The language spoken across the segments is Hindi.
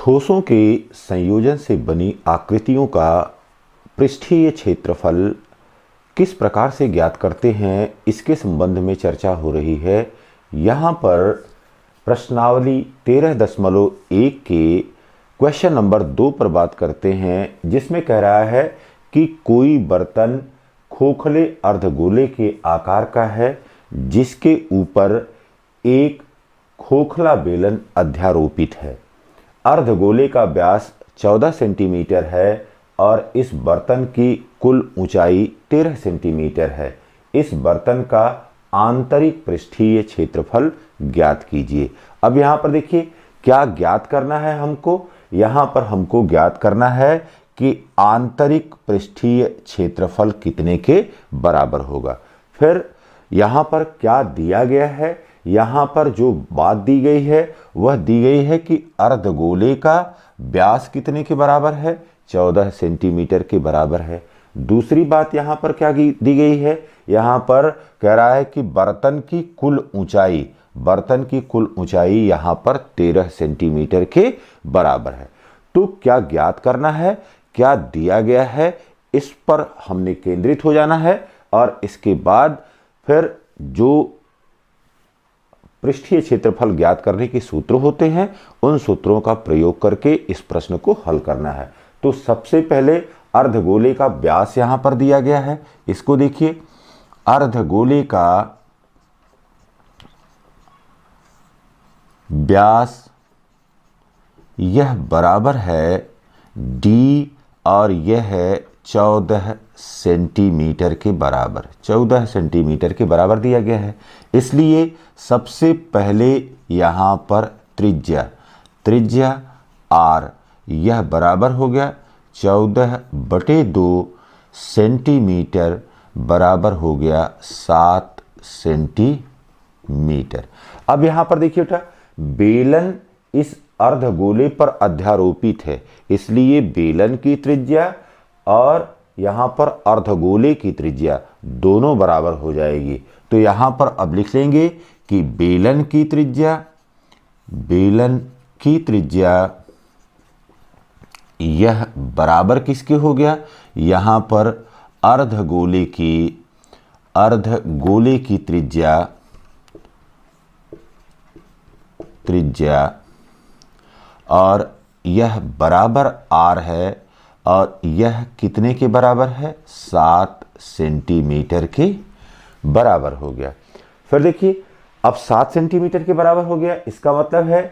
ठोसों के संयोजन से बनी आकृतियों का पृष्ठीय क्षेत्रफल किस प्रकार से ज्ञात करते हैं, इसके संबंध में चर्चा हो रही है। यहाँ पर प्रश्नावली 13.1 के क्वेश्चन नंबर 2 पर बात करते हैं, जिसमें कह रहा है कि कोई बर्तन खोखले अर्धगोले के आकार का है जिसके ऊपर एक खोखला बेलन अध्यारोपित है। अर्धगोले का व्यास 14 सेंटीमीटर है और इस बर्तन की कुल ऊंचाई 13 सेंटीमीटर है। इस बर्तन का आंतरिक पृष्ठीय क्षेत्रफल ज्ञात कीजिए। अब यहाँ पर देखिए क्या ज्ञात करना है हमको। यहाँ पर हमको ज्ञात करना है कि आंतरिक पृष्ठीय क्षेत्रफल कितने के बराबर होगा। फिर यहाँ पर क्या दिया गया है, यहाँ पर जो बात दी गई है वह दी गई है कि अर्धगोले का व्यास कितने के बराबर है, 14 सेंटीमीटर के बराबर है। दूसरी बात यहाँ पर क्या दी गई है, यहाँ पर कह रहा है कि बर्तन की कुल ऊंचाई यहाँ पर 13 सेंटीमीटर के बराबर है। तो क्या ज्ञात करना है, क्या दिया गया है, इस पर हमने केंद्रित हो जाना है और इसके बाद फिर जो पृष्ठीय क्षेत्रफल ज्ञात करने के सूत्र होते हैं उन सूत्रों का प्रयोग करके इस प्रश्न को हल करना है। तो सबसे पहले अर्धगोले का व्यास यहां पर दिया गया है, इसको देखिए। अर्धगोले का व्यास यह बराबर है d और यह है 14 सेंटीमीटर के बराबर, 14 सेंटीमीटर के बराबर दिया गया है। इसलिए सबसे पहले यहाँ पर त्रिज्या r यह बराबर हो गया 14/2 सेंटीमीटर बराबर हो गया 7 सेंटीमीटर। अब यहाँ पर देखिए बेटा, बेलन इस अर्धगोले पर अध्यारोपित है, इसलिए बेलन की त्रिज्या और यहाँ पर अर्धगोले की त्रिज्या दोनों बराबर हो जाएगी। तो यहाँ पर अब लिख लेंगे कि बेलन की त्रिज्या यह बराबर किसके हो गया, यहाँ पर अर्धगोले की त्रिज्या और यह बराबर r है और यह कितने के बराबर है, 7 सेंटीमीटर के बराबर हो गया। फिर देखिए अब 7 सेंटीमीटर के बराबर हो गया, इसका मतलब है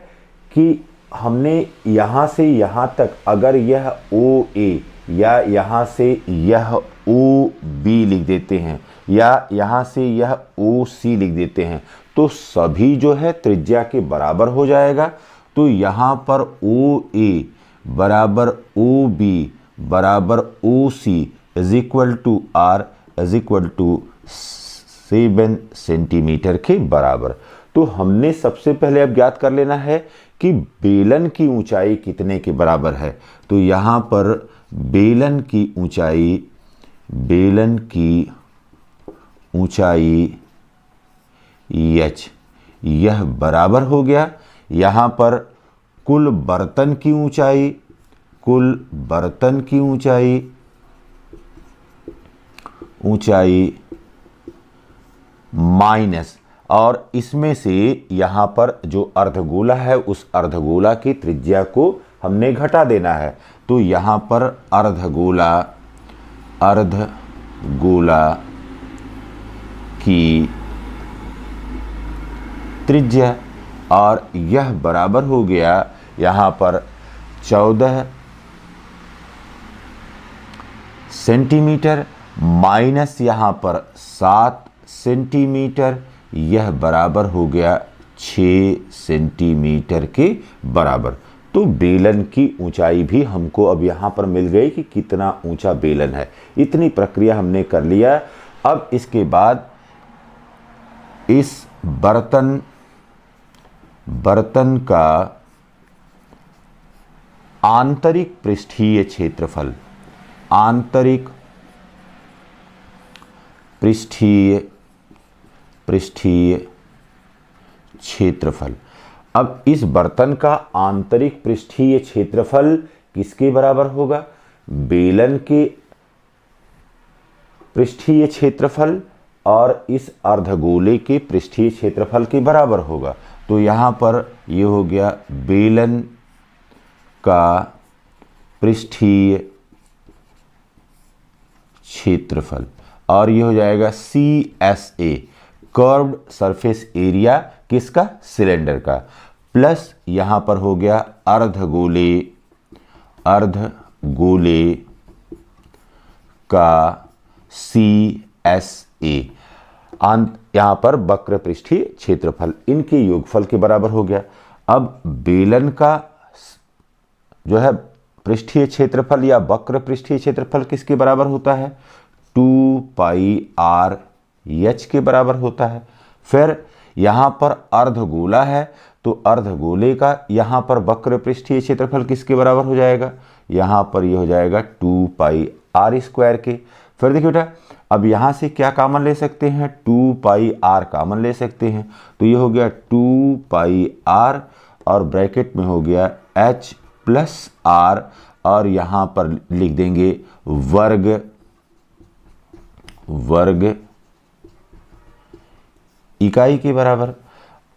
कि हमने यहाँ से यहाँ तक अगर यह OA या यहाँ से यह OB लिख देते हैं या यहाँ से यह OC लिख देते हैं तो सभी जो है त्रिज्या के बराबर हो जाएगा। तो यहाँ पर OA बराबर OB बराबर OC is equal to R is equal to 7 centimetre के बराबर। तो हमने सबसे पहले अब ज्ञात कर लेना है कि बेलन की ऊंचाई कितने के बराबर है। तो यहाँ पर बेलन की ऊंचाई h यह बराबर हो गया यहाँ पर कुल बर्तन की ऊंचाई माइनस, और इसमें से यहाँ पर जो अर्धगोला है उस अर्धगोला की त्रिज्या को हमने घटा देना है। तो यहाँ पर अर्धगोला की त्रिज्या और यह बराबर हो गया यहाँ पर 14 सेंटीमीटर माइनस यहाँ पर 7 सेंटीमीटर, यह बराबर हो गया 6 सेंटीमीटर के बराबर। तो बेलन की ऊंचाई भी हमको अब यहाँ पर मिल गई कि कितना ऊंचा बेलन है। इतनी प्रक्रिया हमने कर लिया। अब इसके बाद इस बर्तन का आंतरिक पृष्ठीय क्षेत्रफल अब इस बर्तन का आंतरिक पृष्ठीय क्षेत्रफल किसके बराबर होगा? बेलन के पृष्ठीय क्षेत्रफल और इस अर्धगोले के पृष्ठीय क्षेत्रफल के बराबर होगा। तो यहाँ पर ये हो गया बेलन का पृष्ठीय क्षेत्रफल और ये हो जाएगा CSA, कर्व्ड सरफेस एरिया किसका? सिलेंडर का, प्लस यहाँ पर हो गया अर्धगोले का CSA, यहाँ पर वक्र पृष्ठीय क्षेत्रफल, इनके योगफल के बराबर हो गया। अब बेलन का जो है पृष्ठीय क्षेत्रफल या वक्र पृष्ठीय क्षेत्रफल किसके बराबर होता है? 2πRh के बराबर होता है। फिर यहाँ पर अर्धगोला है तो अर्धगोले का यहाँ पर वक्र पृष्ठीय क्षेत्रफल किसके बराबर हो जाएगा? यहाँ पर ये हो जाएगा 2πr² के। फिर देखिए बेटा, अब यहाँ से क्या कॉमन ले सकते हैं? 2πr कॉमन ले सकते हैं, तो ये हो गया 2πr और ब्रैकेट में हो गया h + r और यहाँ पर लिख देंगे वर्ग इकाई के बराबर।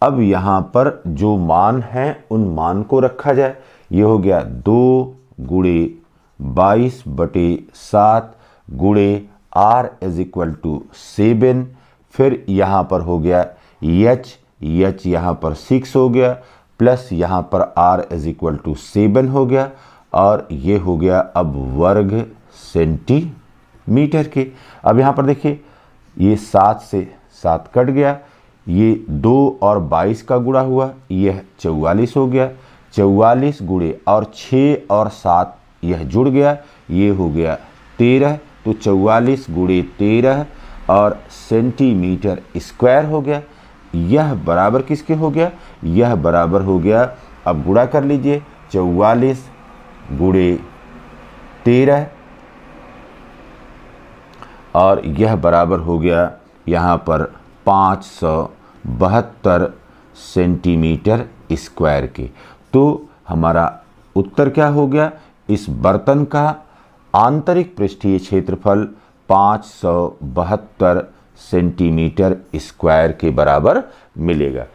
अब यहाँ पर जो मान है उन मान को रखा जाए। ये हो गया 2 × 22/7 × r = 7। फिर यहाँ पर हो गया h यहाँ पर 6 हो गया, प्लस यहाँ पर r = 7 हो गया और ये हो गया अब वर्ग सेंटीमीटर के। अब यहाँ पर देखिए ये 7 से 7 कट गया, ये 2 और 22 का गुणा हुआ, यह 44 हो गया। 44 गुणे और 6 और 7 यह जुड़ गया, ये हो गया 13। तो 44 × 13 और सेंटीमीटर स्क्वायर हो गया। यह बराबर किसके हो गया? यह बराबर हो गया, अब गुणा कर लीजिए, 44 × 13 और यह बराबर हो गया यहाँ पर 572 सेंटीमीटर स्क्वायर के। तो हमारा उत्तर क्या हो गया? इस बर्तन का आंतरिक पृष्ठीय क्षेत्रफल 572 सेंटीमीटर स्क्वायर के बराबर मिलेगा।